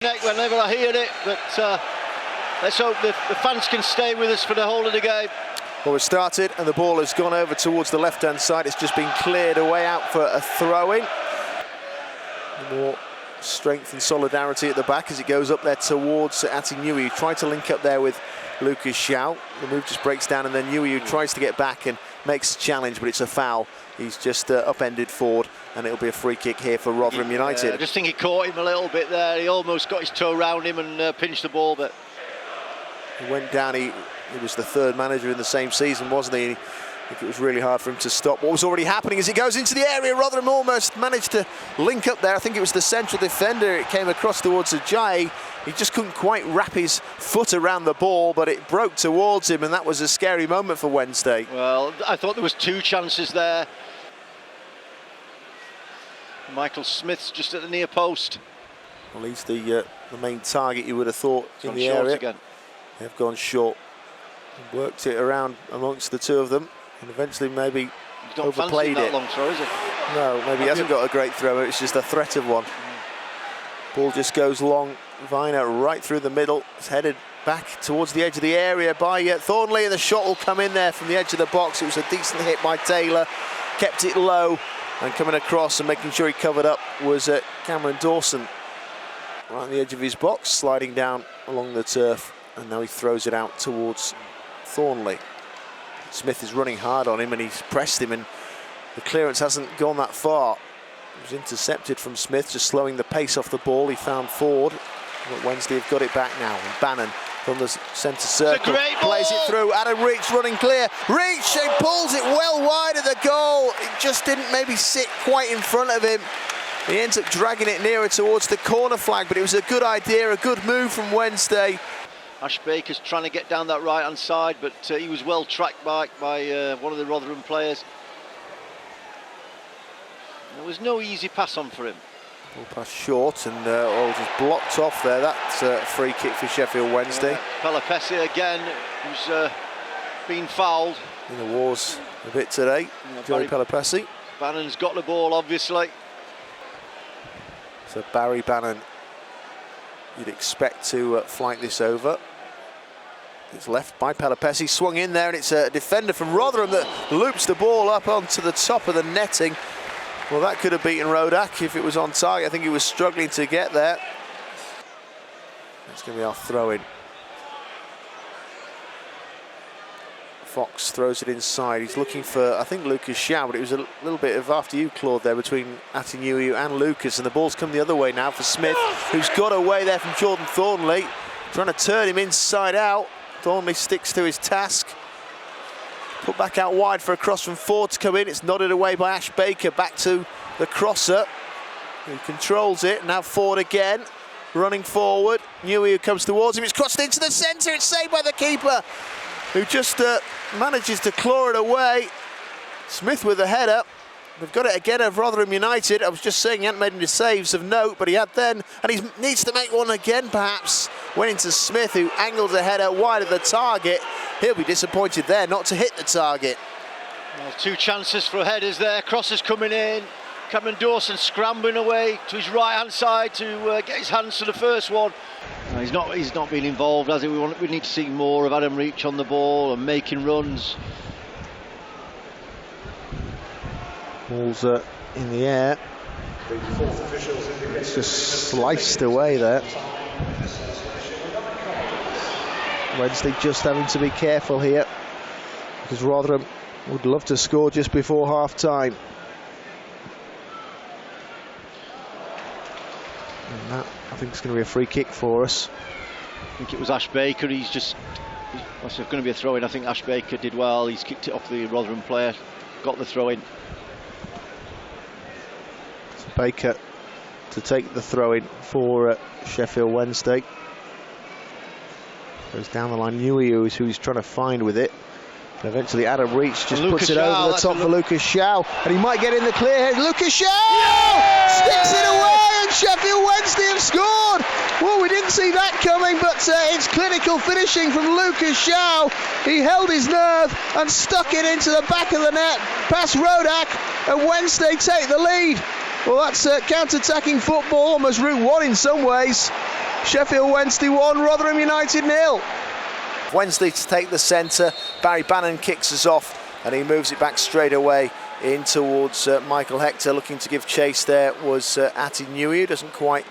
Whenever I hear it, but let's hope the fans can stay with us for the whole of the game. Well, we've started and the ball has gone over towards the left-hand side. It's just been cleared away out for a throw-in. More strength and solidarity at the back as it goes up there towards Atinui, who tried to link up there with Lucas Joao. The move just breaks down and then Nui, who tries to get back and makes a challenge, but it's a foul. He's just upended forward, and it'll be a free kick here for Rotherham United. I just think he caught him a little bit there. He almost got his toe around him and pinched the ball, but he went down. He was the third manager in the same season, wasn't he? I think it was really hard for him to stop what was already happening as he goes into the area. Rotherham almost managed to link up there. I think it was the central defender. It came across towards Joao. He just couldn't quite wrap his foot around the ball, but it broke towards him, and that was a scary moment for Wednesday. Well, I thought there was two chances there. Michael Smith's just at the near post. Well, he's the main target, you would have thought, in the short area. Again. They've gone short. Worked it around amongst the two of them, and eventually maybe overplayed it. Long throw, is it? No, maybe he hasn't got a great throw. It's just a threat of one. Ball just goes long. Viner right through the middle. It's headed back towards the edge of the area by Thornley, and the shot will come in there from the edge of the box. It was a decent hit by Taylor. Kept it low. And coming across and making sure he covered up was Cameron Dawson. Right on the edge of his box, sliding down along the turf. And now he throws it out towards Thornley. Smith is running hard on him and he's pressed him, and the clearance hasn't gone that far. It was intercepted from Smith, just slowing the pace off the ball. He found Ford, but Wednesday have got it back now. And Bannon from the centre circle plays it through. Adam Reach running clear. Reach, he pulls it well wide of the goal. It just didn't maybe sit quite in front of him. He ends up dragging it nearer towards the corner flag, but it was a good idea, a good move from Wednesday. Ash Baker's trying to get down that right-hand side, but he was well tracked back by one of the Rotherham players. There was no easy pass on for him. Ball pass short and all just blocked off there. That's a free kick for Sheffield Wednesday. Pelopessi again, who's been fouled. In the wars a bit today, Joey Pelopessi. Bannon's got the ball, obviously. So Barry Bannon, you'd expect to flank this over. It's left by Pelopessi, swung in there, and it's a defender from Rotherham that loops the ball up onto the top of the netting. Well, that could have beaten Rodak if it was on target. I think he was struggling to get there. That's going to be our throw-in. Fox throws it inside. He's looking for, I think, Lucas Joao, but it was a little bit of after you, Claude, there between Atinui and Lucas, and the ball's come the other way now for Smith, who's got away there from Jordan Thornley, trying to turn him inside out. Thornley sticks to his task. Put back out wide for a cross from Ford to come in. It's nodded away by Ash Baker. Back to the crosser, who controls it. Now Ford again, running forward. Nui, who comes towards him. It's crossed into the centre. It's saved by the keeper, who just manages to claw it away. Smith with the header. We've got it again of Rotherham United. I was just saying he hadn't made any saves of note, but he had then, and he needs to make one again perhaps. Went into Smith, who angled the header wide of the target. He'll be disappointed there not to hit the target. Well, two chances for headers there. Crosses coming in. Cameron Dawson scrambling away to his right-hand side to get his hands to the first one. No, he's not been involved, has he? We need to see more of Adam Reach on the ball and making runs. Ball's in the air. It's just sliced away there. Wednesday just having to be careful here, because Rotherham would love to score just before half-time. And that, I think, is going to be a free kick for us. I think it was Ash Baker. It's going to be a throw-in. I think Ash Baker did well. He's kicked it off the Rotherham player, got the throw-in. Baker to take the throw-in for Sheffield Wednesday. Goes down the line, Nui, who's trying to find with it. And eventually Adam Reach just puts it over the top for Lucas Joao. And he might get in the clear. Lucas Joao sticks it away, and Sheffield Wednesday have scored. Well, we didn't see that coming, but it's clinical finishing from Lucas Joao. He held his nerve and stuck it into the back of the net past Rodak, and Wednesday take the lead. Well, that's counter-attacking football, almost Route 1 in some ways. Sheffield Wednesday 1, Rotherham United 0. Wednesday to take the centre. Barry Bannon kicks us off and he moves it back straight away in towards Michael Hector. Looking to give chase there was Ati Nui. Doesn't quite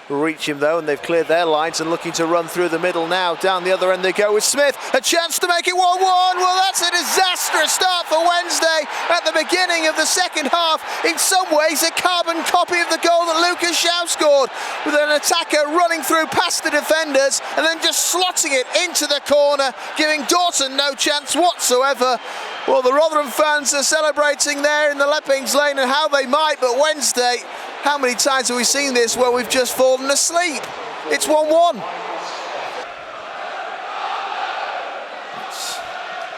reach him though, and they've cleared their lines and looking to run through the middle now. Down the other end they go with Smith. A chance to make it 1-1. Well, that's a disastrous start for Wednesday at the beginning of the second half. In some ways a carbon copy of the goal that Lucas Joao scored, with an attacker running through past the defenders and then just slotting it into the corner, giving Dawson no chance whatsoever. Well, the Rotherham fans are celebrating there in the Leppings Lane, and how they might, but Wednesday, how many times have we seen this where we've just fallen asleep? It's 1-1.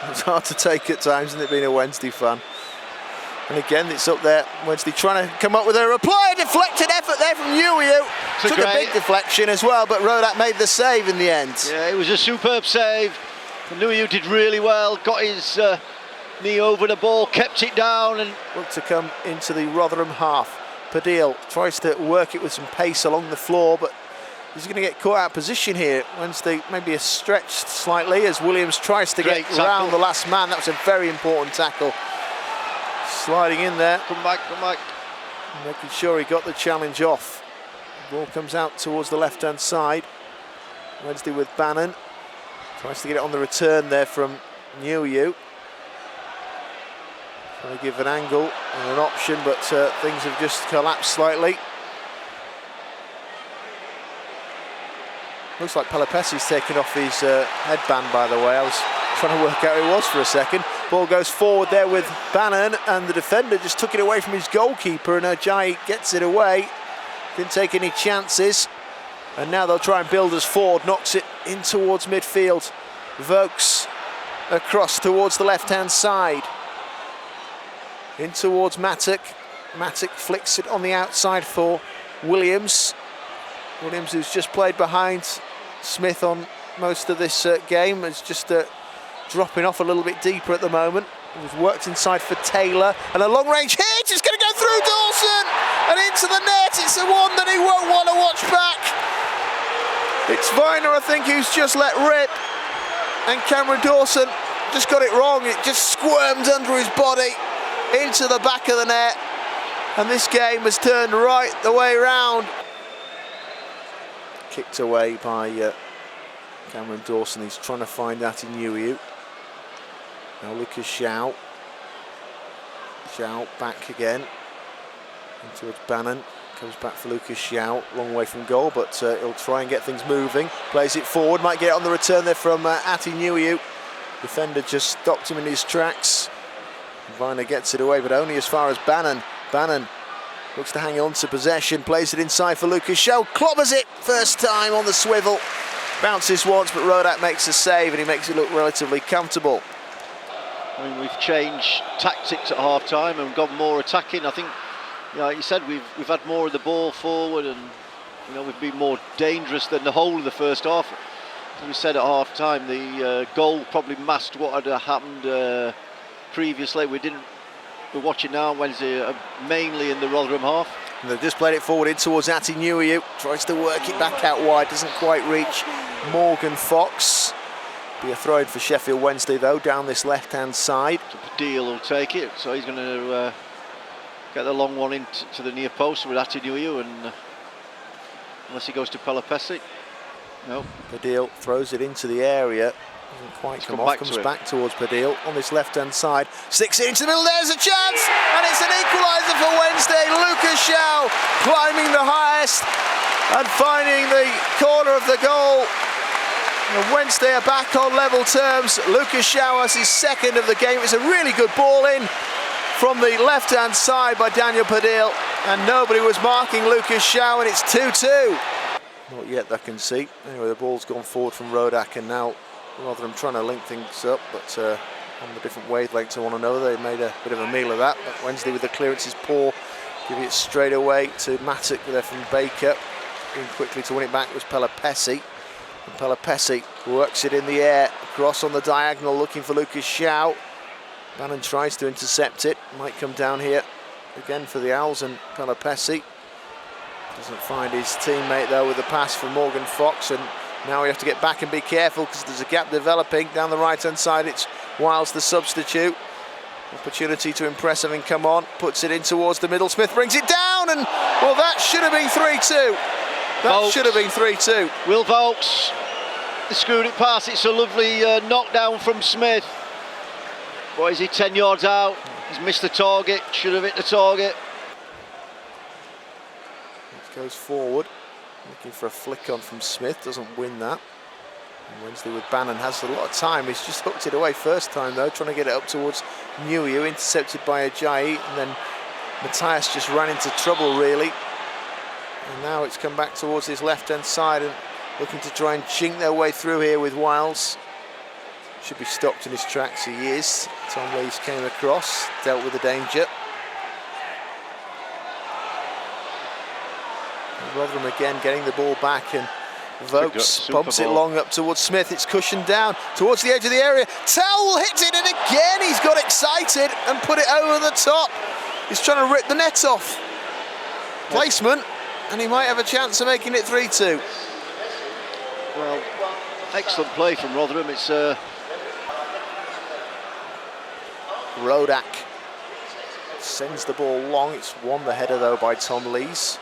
It's hard to take at times, isn't it, being a Wednesday fan? And again, it's up there. Wednesday trying to come up with a reply. A deflected effort there from Joao. Took a big deflection as well, but Rodak made the save in the end. Yeah, it was a superb save. Joao did really well, got his knee over the ball, kept it down, and looked to come into the Rotherham half. Padil tries to work it with some pace along the floor, but he's going to get caught out of position here. Wednesday maybe a stretched slightly as Williams tries to get around the last man. That was a very important tackle. Sliding in there. Come back. Making sure he got the challenge off. Ball comes out towards the left-hand side. Wednesday with Bannon. Tries to get it on the return there from Joao. Trying to give an angle and an option, but things have just collapsed slightly. Looks like Pelopessi's taken off his headband, by the way. I was trying to work out who it was for a second. Ball goes forward there with Bannon, and the defender just took it away from his goalkeeper, and Ajayi gets it away. Didn't take any chances. And now they'll try and build us forward. Knocks it in towards midfield. Vokes across towards the left-hand side. In towards Matic. Matic flicks it on the outside for Williams. Williams, who's just played behind Smith on most of this game, is just dropping off a little bit deeper at the moment. It was worked inside for Taylor, and a long-range hit. It's going to go through Dawson and into the net. It's the one that he won't want to watch back. It's Viner, I think, who's just let rip, and Cameron Dawson just got it wrong. It just squirmed under his body into the back of the net, and this game has turned right the way round. Kicked away by Cameron Dawson. He's trying to find that in Joao. Now Lucas Joao. Joao back again. In towards Bannon. Comes back for Lucas Joao. Long way from goal, but he'll try and get things moving. Plays it forward. Might get it on the return there from Ati Joao. Defender just stopped him in his tracks. Viner gets it away, but only as far as Bannon. Bannon looks to hang on to possession. Plays it inside for Lucas Joao. Clobbers it first time on the swivel. Bounces once, but Rodak makes a save, and he makes it look relatively comfortable. I mean, we've changed tactics at half-time and gone more attacking. I think, like you said, we've had more of the ball forward, and we've been more dangerous than the whole of the first half. As we said at half-time, the goal probably masked what had happened previously. We're watching now on Wednesday mainly in the Rotherham half. And they've just played it forward in towards Ati Joao. Tries to work it back out wide, doesn't quite reach Morgan Fox. Be a throw in for Sheffield Wednesday though, down this left-hand side. Deal will take it, so he's going to get the long one into the near post with Ati Joao, and unless he goes to Pelopessi. No. Padil throws it into the area. Doesn't quite come off, comes back towards Padil on this left-hand side. Sticks it into the middle, there's a chance! And it's an equaliser for Wednesday. Lucas Joao climbing the highest and finding the corner of the goal. And Wednesday are back on level terms. Lucas Joao has his second of the game. It's a really good ball in from the left-hand side by Daniel Padil, and nobody was marking Lucas Joao, and it's 2-2. Not yet, I can see. Anyway, the ball's gone forward from Rodak, and now Rotherham trying to link things up, but on the different wavelengths of one another. They made a bit of a meal of that. But Wednesday with the clearance is poor. Giving it straight away to Matic there from Baker. In quickly to win it back was Pelopessi. And Pelopessi works it in the air, across on the diagonal, looking for Lucas Joao. Bannon tries to intercept it. Might come down here again for the Owls, and Pelopessi Doesn't find his teammate though with the pass from Morgan Fox, and now we have to get back and be careful because there's a gap developing down the right hand side. It's Wiles the substitute. Opportunity to impress having come on, puts it in towards the middle. Smith brings it down, and well, that should have been 3-2. That should have been 3-2. Will Vokes screwed it past. It's a lovely knockdown from Smith. What is he, 10 yards out? He's missed the target, should have hit the target. It goes forward, looking for a flick on from Smith, doesn't win that. And Wednesday with Bannon has a lot of time. He's just hooked it away first time though, trying to get it up towards Nuyu, intercepted by Ajayi, and then Matthias just ran into trouble really. And now it's come back towards his left hand side and looking to try and chink their way through here with Wiles. Should be stopped in his tracks, he is. Tom Lees came across, dealt with the danger. And Rotherham again getting the ball back, and Vokes bumps it long up towards Smith. It's cushioned down towards the edge of the area. Towell hits it, and again he's got excited and put it over the top. He's trying to rip the net off. Placement, and he might have a chance of making it 3-2. Well, excellent play from Rotherham. It's Rodak sends the ball long. It's won the header though by Tom Lees.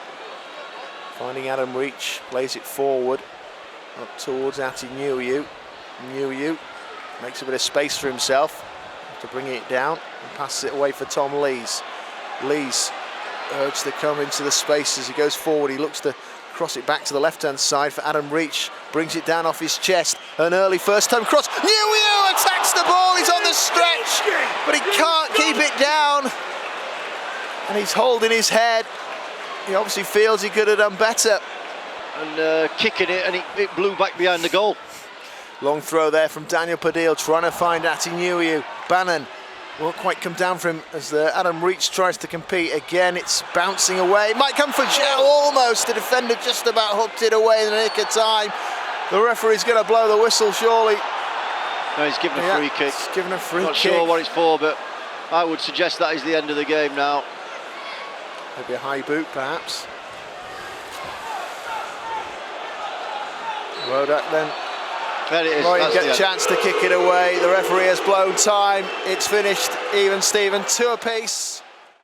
Finding Adam Reach, plays it forward up towards Ati Nuyu. Nuyu makes a bit of space for himself to bring it down and passes it away for Tom Lees. Lees urged to come into the space as he goes forward. He looks to cross it back to the left-hand side for Adam Reach. Brings it down off his chest. An early first-time cross. Nuyu attacks the ball. He's on the stretch, but he can't keep it down. And he's holding his head. He obviously feels he could have done better. And kicking it, and it blew back behind the goal. Long throw there from Daniel Padil, trying to find Ati Nuyu. Bannon won't quite come down for him as Adam Reach tries to compete. Again, it's bouncing away. It might come for Joao almost. The defender just about hooked it away in the nick of time. The referee's going to blow the whistle, surely. No, he's given a free kick. He's given a free kick. Not sure what it's for, but I would suggest that is the end of the game now. Maybe a high boot, perhaps. Rodak then. There it is. Right, you get a chance to kick it away. The referee has blown time. It's finished. Even Steven, 2 apiece.